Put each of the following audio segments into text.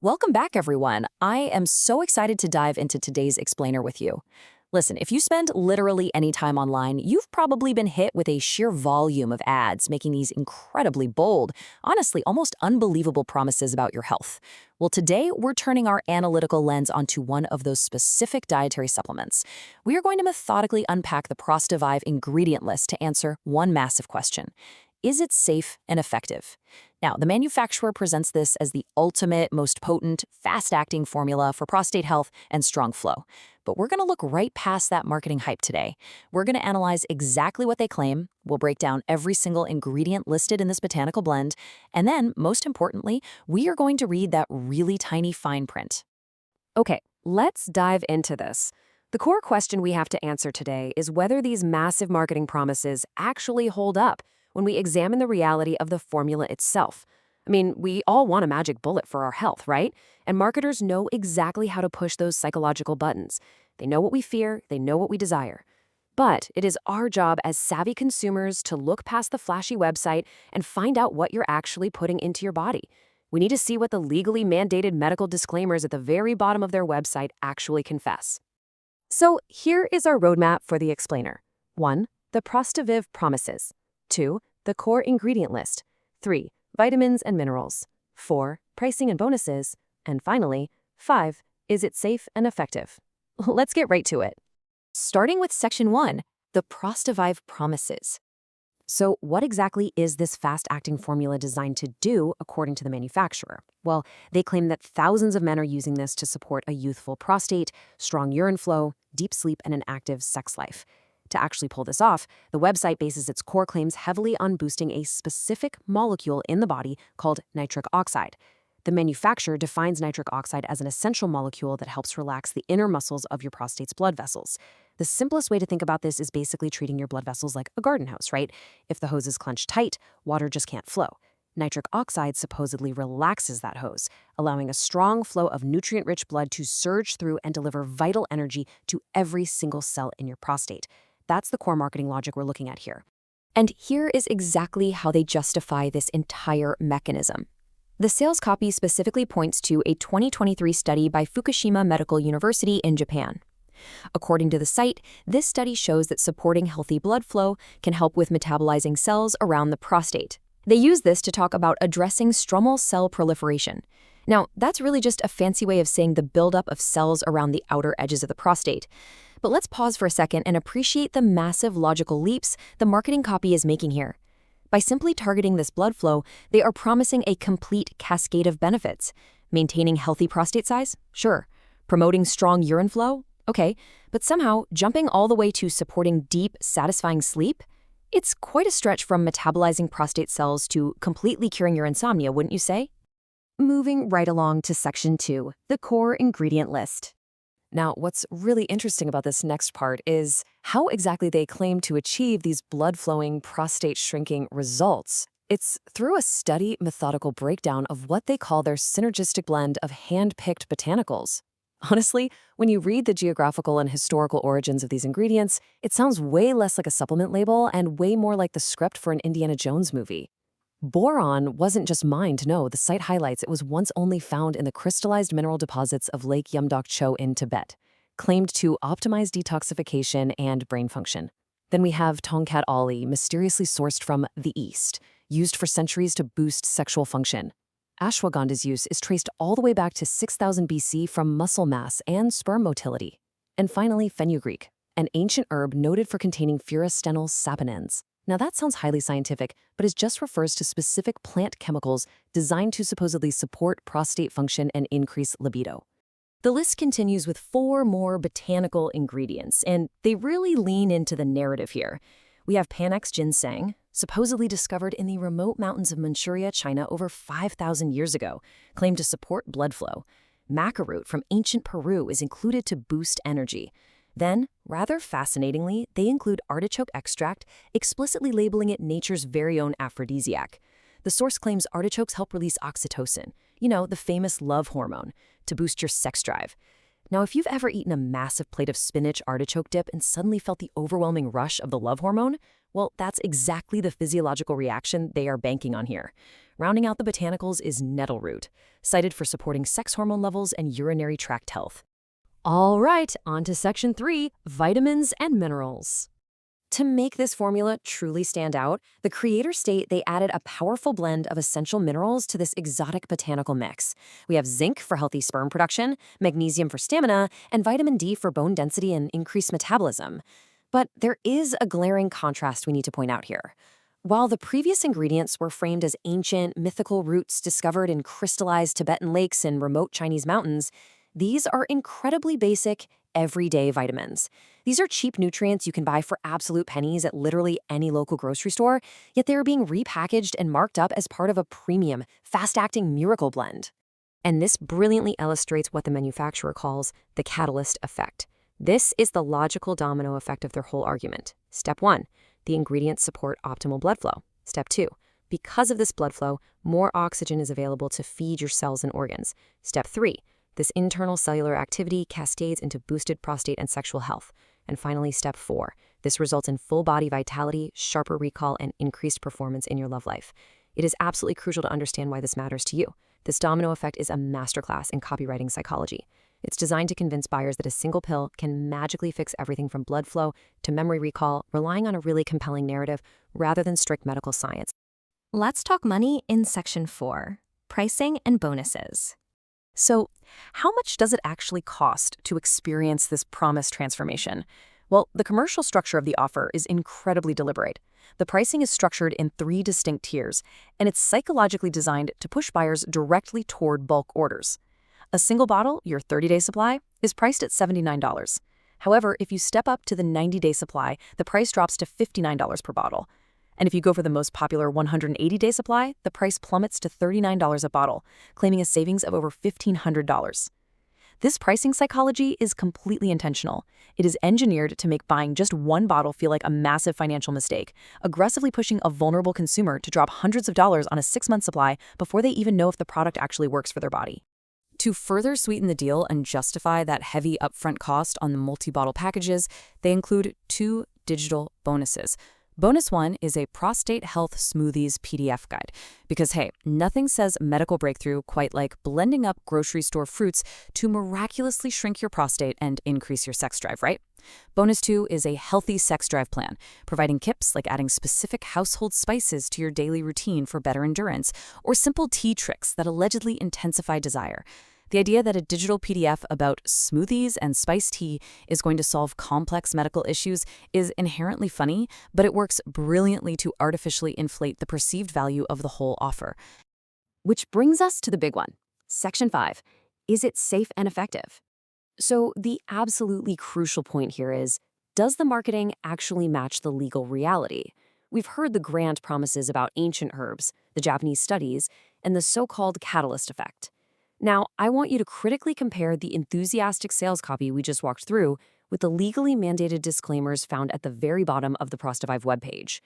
Welcome back, everyone. I am so excited to dive into today's explainer with you. Listen, if you spend literally any time online, you've probably been hit with a sheer volume of ads making these incredibly bold, honestly, almost unbelievable promises about your health. Well, today we're turning our analytical lens onto one of those specific dietary supplements. We are going to methodically unpack the Prostavive ingredient list to answer one massive question. Is it safe and effective? Now, the manufacturer presents this as the ultimate, most potent, fast-acting formula for prostate health and strong flow. But we're going to look right past that marketing hype today. We're going to analyze exactly what they claim, we'll break down every single ingredient listed in this botanical blend, and then, most importantly, we are going to read that really tiny fine print. Okay, let's dive into this. The core question we have to answer today is whether these massive marketing promises actually hold up when we examine the reality of the formula itself. I mean, we all want a magic bullet for our health, right? And marketers know exactly how to push those psychological buttons. They know what we fear, they know what we desire. But it is our job as savvy consumers to look past the flashy website and find out what you're actually putting into your body. We need to see what the legally mandated medical disclaimers at the very bottom of their website actually confess. So here is our roadmap for the explainer. 1. The Prostavive promises. 2. The core ingredient list. 3. Vitamins and minerals. 4. Pricing and bonuses. And finally, 5. Is it safe and effective? Let's get right to it. Starting with Section 1, the Prostavive promises. So what exactly is this fast-acting formula designed to do according to the manufacturer? Well, they claim that thousands of men are using this to support a youthful prostate, strong urine flow, deep sleep, and an active sex life. To actually pull this off, the website bases its core claims heavily on boosting a specific molecule in the body called nitric oxide. The manufacturer defines nitric oxide as an essential molecule that helps relax the inner muscles of your prostate's blood vessels. The simplest way to think about this is basically treating your blood vessels like a garden hose, right? If the hose is clenched tight, water just can't flow. Nitric oxide supposedly relaxes that hose, allowing a strong flow of nutrient-rich blood to surge through and deliver vital energy to every single cell in your prostate. That's the core marketing logic we're looking at here. And here is exactly how they justify this entire mechanism. The sales copy specifically points to a 2023 study by Fukushima Medical University in Japan. According to the site, this study shows that supporting healthy blood flow can help with metabolizing cells around the prostate. They use this to talk about addressing stromal cell proliferation. Now, that's really just a fancy way of saying the buildup of cells around the outer edges of the prostate. But let's pause for a second and appreciate the massive logical leaps the marketing copy is making here. By simply targeting this blood flow, they are promising a complete cascade of benefits. Maintaining healthy prostate size? Sure. Promoting strong urine flow? Okay. But somehow, jumping all the way to supporting deep, satisfying sleep? It's quite a stretch from metabolizing prostate cells to completely curing your insomnia, wouldn't you say? Moving right along to Section 2, the core ingredient list. Now, what's really interesting about this next part is how exactly they claim to achieve these blood-flowing, prostate-shrinking results. It's through a steady, methodical breakdown of what they call their synergistic blend of hand-picked botanicals. Honestly, when you read the geographical and historical origins of these ingredients, it sounds way less like a supplement label and way more like the script for an Indiana Jones movie. Boron wasn't just mined, no, the site highlights it was once only found in the crystallized mineral deposits of Lake Yeomdok-cho in Tibet, claimed to optimize detoxification and brain function. Then we have Tongkat Ali, mysteriously sourced from the East, used for centuries to boost sexual function. Ashwagandha's use is traced all the way back to 6000 BC from muscle mass and sperm motility. And finally, fenugreek, an ancient herb noted for containing furanstenol saponins. Now that sounds highly scientific, but it just refers to specific plant chemicals designed to supposedly support prostate function and increase libido. The list continues with 4 more botanical ingredients, and they really lean into the narrative here. We have Panax ginseng, supposedly discovered in the remote mountains of Manchuria, China over 5,000 years ago, claimed to support blood flow. Maca root from ancient Peru is included to boost energy. Then, rather fascinatingly, they include artichoke extract, explicitly labeling it nature's very own aphrodisiac. The source claims artichokes help release oxytocin, the famous love hormone, to boost your sex drive. Now, if you've ever eaten a massive plate of spinach artichoke dip and suddenly felt the overwhelming rush of the love hormone, Well, that's exactly the physiological reaction they are banking on here. Rounding out the botanicals is nettle root, cited for supporting sex hormone levels and urinary tract health. All right, on to section 3, vitamins and minerals. To make this formula truly stand out, the creators state they added a powerful blend of essential minerals to this exotic botanical mix. We have zinc for healthy sperm production, magnesium for stamina, and vitamin D for bone density and increased metabolism. But there is a glaring contrast we need to point out here. While the previous ingredients were framed as ancient, mythical roots discovered in crystallized Tibetan lakes and remote Chinese mountains, these are incredibly basic, everyday vitamins. These are cheap nutrients you can buy for absolute pennies at literally any local grocery store, yet they are being repackaged and marked up as part of a premium, fast-acting miracle blend. And this brilliantly illustrates what the manufacturer calls the catalyst effect. This is the logical domino effect of their whole argument. Step 1, the ingredients support optimal blood flow. Step 2, because of this blood flow, more oxygen is available to feed your cells and organs. Step 3, this internal cellular activity cascades into boosted prostate and sexual health. And finally, step 4, this results in full body vitality, sharper recall, and increased performance in your love life. It is absolutely crucial to understand why this matters to you. This domino effect is a masterclass in copywriting psychology. It's designed to convince buyers that a single pill can magically fix everything from blood flow to memory recall, relying on a really compelling narrative rather than strict medical science. Let's talk money in section 4, pricing and bonuses. So, how much does it actually cost to experience this promised transformation? Well, the commercial structure of the offer is incredibly deliberate. The pricing is structured in 3 distinct tiers, and it's psychologically designed to push buyers directly toward bulk orders. A single bottle, your 30-day supply, is priced at $79. However, if you step up to the 90-day supply, the price drops to $59 per bottle. And if you go for the most popular 180-day supply, the price plummets to $39 a bottle, claiming a savings of over $1,500. This pricing psychology is completely intentional. It is engineered to make buying just one bottle feel like a massive financial mistake, aggressively pushing a vulnerable consumer to drop hundreds of dollars on a 6-month supply before they even know if the product actually works for their body. To further sweeten the deal and justify that heavy upfront cost on the multi-bottle packages, they include 2 digital bonuses. Bonus 1 is a Prostate Health Smoothies PDF guide. Because hey, nothing says medical breakthrough quite like blending up grocery store fruits to miraculously shrink your prostate and increase your sex drive, right? Bonus 2 is a healthy sex drive plan, providing tips like adding specific household spices to your daily routine for better endurance, or simple tea tricks that allegedly intensify desire. The idea that a digital PDF about smoothies and spiced tea is going to solve complex medical issues is inherently funny, but it works brilliantly to artificially inflate the perceived value of the whole offer. Which brings us to the big one. Section 5. Is it safe and effective? So the absolutely crucial point here is, does the marketing actually match the legal reality? We've heard the grand promises about ancient herbs, the Japanese studies, and the so-called catalyst effect. Now, I want you to critically compare the enthusiastic sales copy we just walked through with the legally mandated disclaimers found at the very bottom of the Prostavive webpage.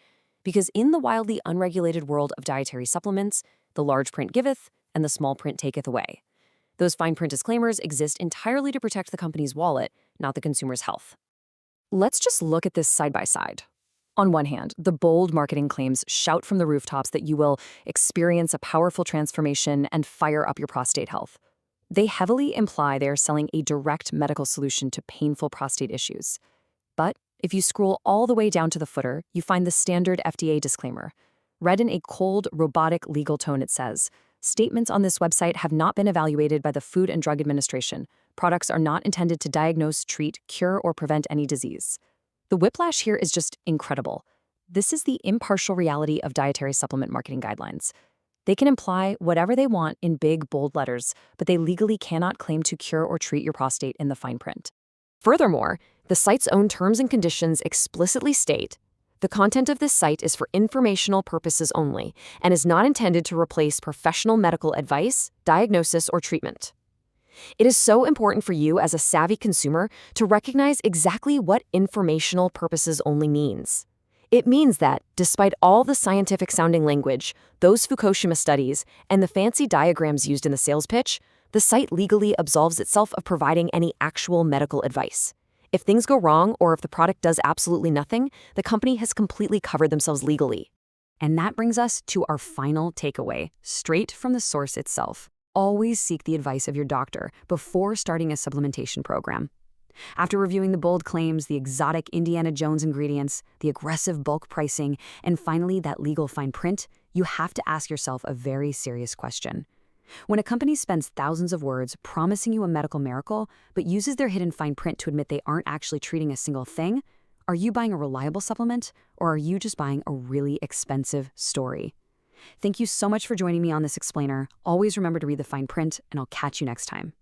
Because in the wildly unregulated world of dietary supplements, the large print giveth and the small print taketh away. Those fine print disclaimers exist entirely to protect the company's wallet, not the consumer's health. Let's just look at this side by side. On one hand, the bold marketing claims shout from the rooftops that you will experience a powerful transformation and fire up your prostate health. They heavily imply they are selling a direct medical solution to painful prostate issues. But if you scroll all the way down to the footer, you find the standard FDA disclaimer. Read in a cold, robotic legal tone, it says, "Statements on this website have not been evaluated by the Food and Drug Administration. Products are not intended to diagnose, treat, cure, or prevent any disease." The whiplash here is just incredible. This is the impartial reality of dietary supplement marketing guidelines. They can imply whatever they want in big, bold letters, but they legally cannot claim to cure or treat your prostate in the fine print. Furthermore, the site's own terms and conditions explicitly state, "The content of this site is for informational purposes only and is not intended to replace professional medical advice, diagnosis, or treatment." It is so important for you as a savvy consumer to recognize exactly what informational purposes only means. It means that, despite all the scientific-sounding language, those Fukushima studies, and the fancy diagrams used in the sales pitch, the site legally absolves itself of providing any actual medical advice. If things go wrong or if the product does absolutely nothing, the company has completely covered themselves legally. And that brings us to our final takeaway, straight from the source itself. Always seek the advice of your doctor before starting a supplementation program. After reviewing the bold claims, the exotic Indiana Jones ingredients, the aggressive bulk pricing, and finally that legal fine print, you have to ask yourself a very serious question. When a company spends thousands of words promising you a medical miracle, but uses their hidden fine print to admit they aren't actually treating a single thing, are you buying a reliable supplement, or are you just buying a really expensive story? Thank you so much for joining me on this explainer. Always remember to read the fine print, and I'll catch you next time.